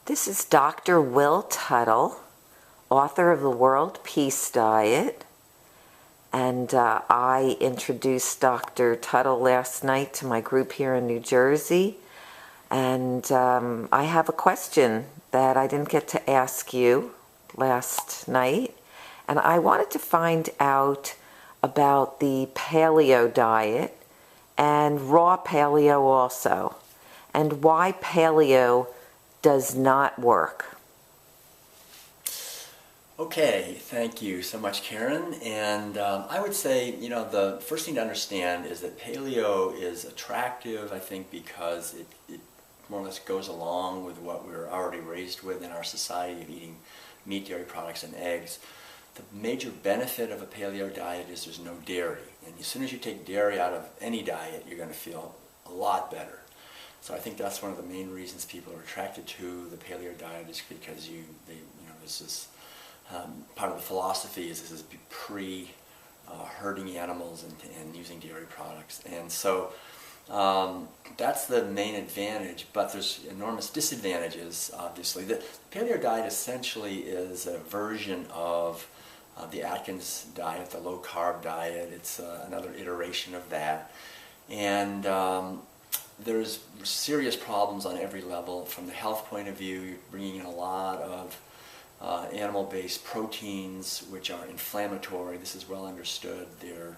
This is Dr. Will Tuttle, author of the World Peace Diet, and I introduced Dr. Tuttle last night to my group here in New Jersey, and I have a question that I didn't get to ask you last night, and I wanted to find out about the paleo diet and raw paleo also, and why paleo does not work. Okay, thank you so much, Karen. And I would say, the first thing to understand is that paleo is attractive, I think, because it more or less goes along with what we're already raised with in our society of eating meat, dairy products, and eggs. The major benefit of a paleo diet is there's no dairy. And as soon as you take dairy out of any diet, you're going to feel a lot better. So I think that's one of the main reasons people are attracted to the paleo diet, is because this is part of the philosophy is this is pre-herding animals and using dairy products, and so that's the main advantage. But there's enormous disadvantages. Obviously, the paleo diet essentially is a version of the Atkins diet, the low-carb diet. It's another iteration of that, and there's serious problems on every level. From the health point of view, you're bringing in a lot of animal-based proteins, which are inflammatory. This is well understood. They're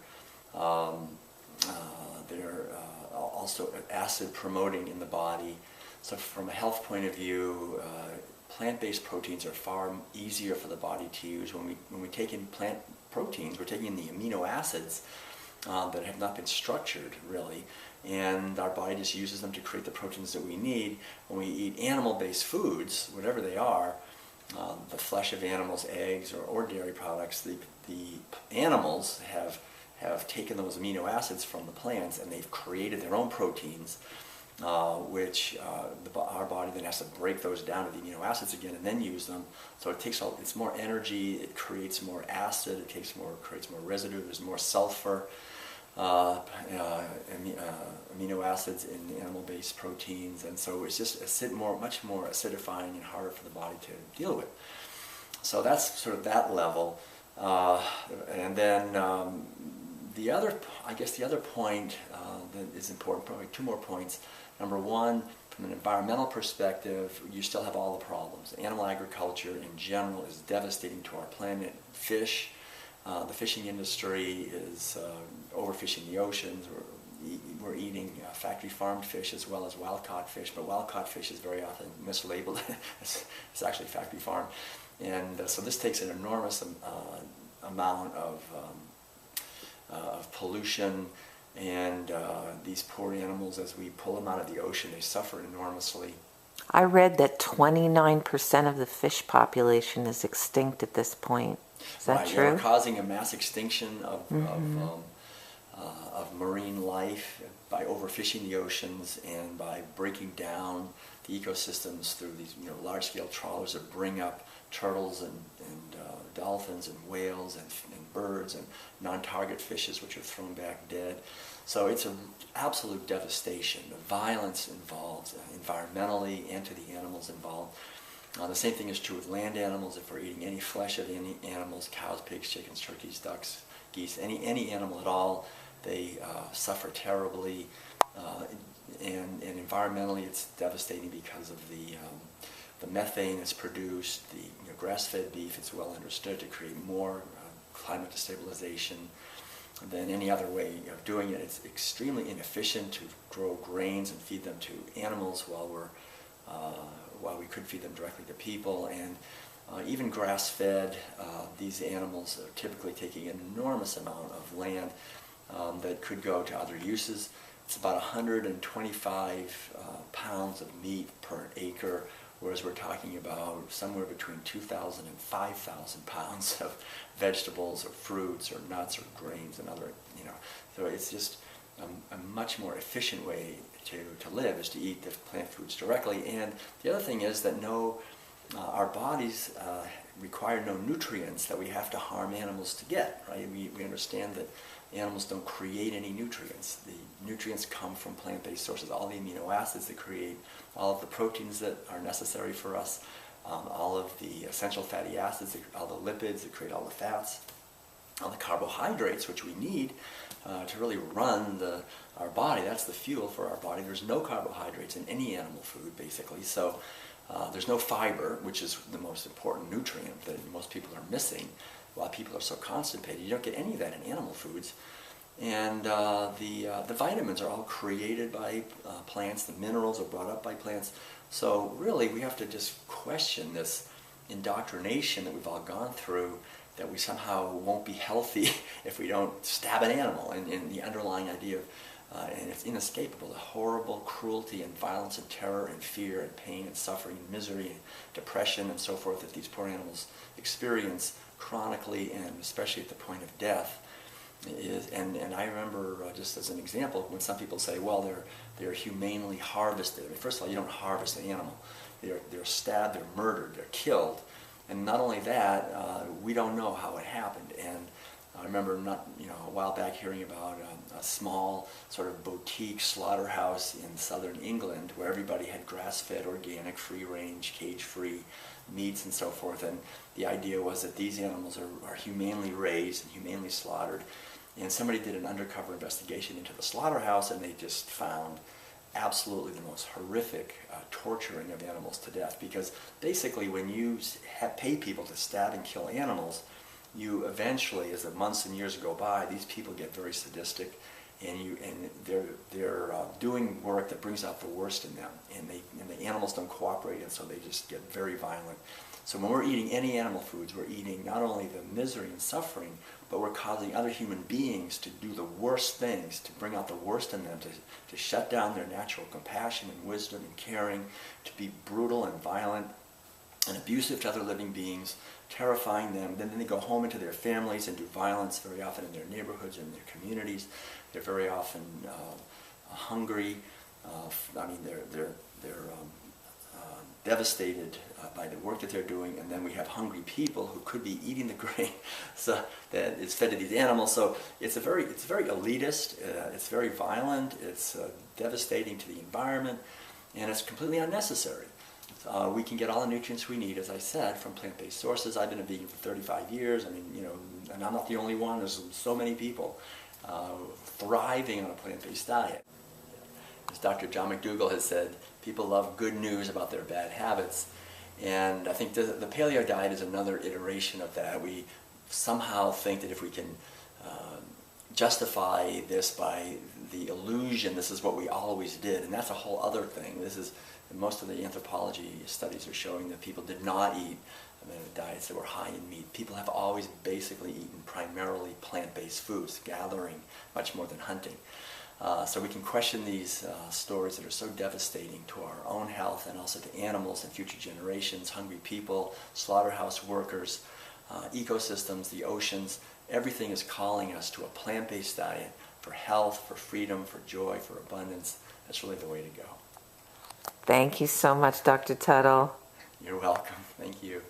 also acid-promoting in the body. So from a health point of view, plant-based proteins are far easier for the body to use. When we take in plant proteins, we're taking in the amino acids that have not been structured, really, and our body just uses them to create the proteins that we need. When we eat animal-based foods, whatever they are, the flesh of animals, eggs, or dairy products, the animals have taken those amino acids from the plants and they've created their own proteins, which our body then has to break those down to the amino acids again and then use them. So it's more energy, it creates more acid, it creates more residue, there's more sulfur, amino acids in animal-based proteins, and so it's just much more acidifying and harder for the body to deal with. So that's sort of that level, and then the other point that is important, probably two more points. Number one, from an environmental perspective, you still have all the problems. Animal agriculture in general is devastating to our planet. The fishing industry is overfishing the oceans. We're eating factory-farmed fish as well as wild-caught fish, but wild-caught fish is very often mislabeled. It's actually factory-farmed. And so this takes an enormous amount of pollution, and these poor animals, as we pull them out of the ocean, they suffer enormously. I read that 29% of the fish population is extinct at this point. Is that true? We're causing a mass extinction of marine life by overfishing the oceans and by breaking down the ecosystems through these large-scale trawlers that bring up turtles and dolphins and whales and birds and non-target fishes, which are thrown back dead. So it's an absolute devastation. The violence involved environmentally and to the animals involved. The same thing is true with land animals. If we're eating any flesh of any animals, cows, pigs, chickens, turkeys, ducks, geese, any animal at all, they suffer terribly. And environmentally, it's devastating because of the methane that's produced. The grass-fed beef, it's well understood to create more climate destabilization than any other way of doing it. It's extremely inefficient to grow grains and feed them to animals while we could feed them directly to people. And even grass-fed, these animals are typically taking an enormous amount of land that could go to other uses. It's about 125 pounds of meat per acre, whereas we're talking about somewhere between 2,000 and 5,000 pounds of vegetables or fruits or nuts or grains and other, So it's just a much more efficient way to live is to eat the plant foods directly. And the other thing is that our bodies require no nutrients that we have to harm animals to get, right? We understand that animals don't create any nutrients. The nutrients come from plant-based sources. All the amino acids that create all of the proteins that are necessary for us, all of the essential fatty acids, all the lipids that create all the fats, all the carbohydrates which we need to really run our body. That's the fuel for our body. There's no carbohydrates in any animal food, basically. So there's no fiber, which is the most important nutrient that most people are missing. While people are so constipated, you don't get any of that in animal foods. And the vitamins are all created by plants. The minerals are brought up by plants. So really, we have to just question this indoctrination that we've all gone through, that we somehow won't be healthy if we don't stab an animal, and the underlying idea of, and it's inescapable, the horrible cruelty and violence and terror and fear and pain and suffering and misery and depression and so forth that these poor animals experience chronically, and especially at the point of death. And I remember, just as an example, when some people say, well, they're humanely harvested. I mean, first of all, you don't harvest an animal. They're stabbed, they're murdered, they're killed. And not only that, we don't know how it happened. And I remember a while back hearing about a small sort of boutique slaughterhouse in southern England where everybody had grass-fed, organic, free-range, cage-free meats and so forth. And the idea was that these animals are humanely raised and humanely slaughtered. And somebody did an undercover investigation into the slaughterhouse, and they just found absolutely the most horrific torturing of animals to death. Because basically when you pay people to stab and kill animals, you eventually, as the months and years go by, these people get very sadistic, and they're doing work that brings out the worst in them, and the animals don't cooperate, and so they just get very violent. So when we're eating any animal foods, we're eating not only the misery and suffering, but we're causing other human beings to do the worst things, to bring out the worst in them, to shut down their natural compassion and wisdom and caring, to be brutal and violent and abusive to other living beings, terrifying them. Then they go home into their families and do violence, very often in their neighborhoods and in their communities. They're very often hungry. I mean, they're devastated by the work that they're doing, and then we have hungry people who could be eating the grain so that is fed to these animals. So it's very elitist. It's very violent. It's devastating to the environment, and it's completely unnecessary. We can get all the nutrients we need, as I said, from plant-based sources. I've been a vegan for 35 years. I mean, and I'm not the only one. There's so many people thriving on a plant-based diet. As Dr. John McDougall has said, people love good news about their bad habits. And I think the Paleo Diet is another iteration of that. We somehow think that if we can justify this by the illusion, this is what we always did, and that's a whole other thing. Most of the anthropology studies are showing that people did not eat diets that were high in meat. People have always basically eaten primarily plant-based foods, gathering much more than hunting. So we can question these stories that are so devastating to our own health and also to animals and future generations, hungry people, slaughterhouse workers, ecosystems, the oceans. Everything is calling us to a plant-based diet for health, for freedom, for joy, for abundance. That's really the way to go. Thank you so much, Dr. Tuttle. You're welcome. Thank you.